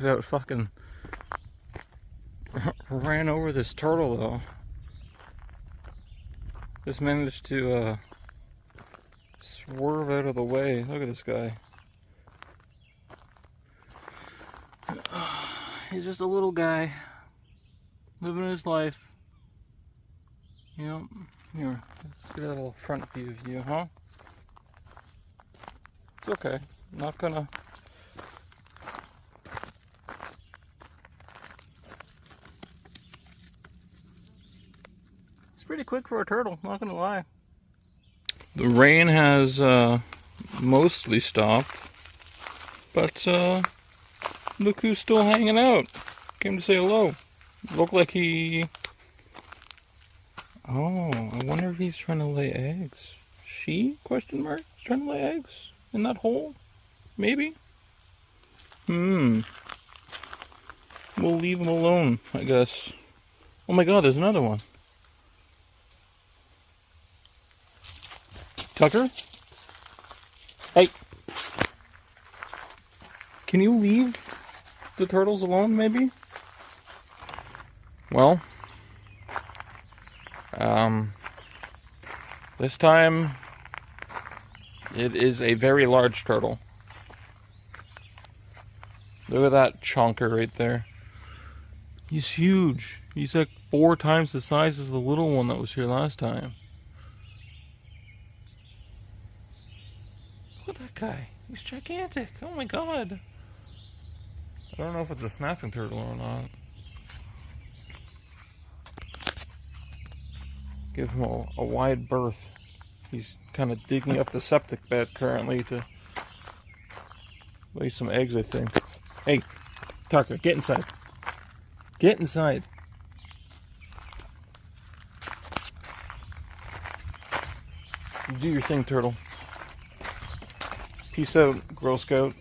about fucking ran over this turtle though. Just managed to swerve out of the way. Look at this guy. He's just a little guy living his life. You know, here, let's get a little front view of you, huh? It's okay. I'm not gonna. It's pretty quick for a turtle, not gonna lie. The rain has mostly stopped, but look who's still hanging out. Came to say hello. Looked like he... Oh, I wonder if he's trying to lay eggs. She? Question mark? He's trying to lay eggs in that hole? Maybe? We'll leave him alone, I guess. Oh my god, there's another one. Tucker? Hey! Can you leave the turtles alone, maybe? Well, this time it is a very large turtle. Look at that chonker right there. He's huge. He's like 4 times the size as the little one that was here last time. Look at that guy. He's gigantic. Oh my god. I don't know if it's a snapping turtle or not. Give him a wide berth. He's kind of digging up the septic bed currently to lay some eggs, I think. Hey, Tucker, get inside. Get inside. Do your thing, turtle. Peace out, Girl Scout.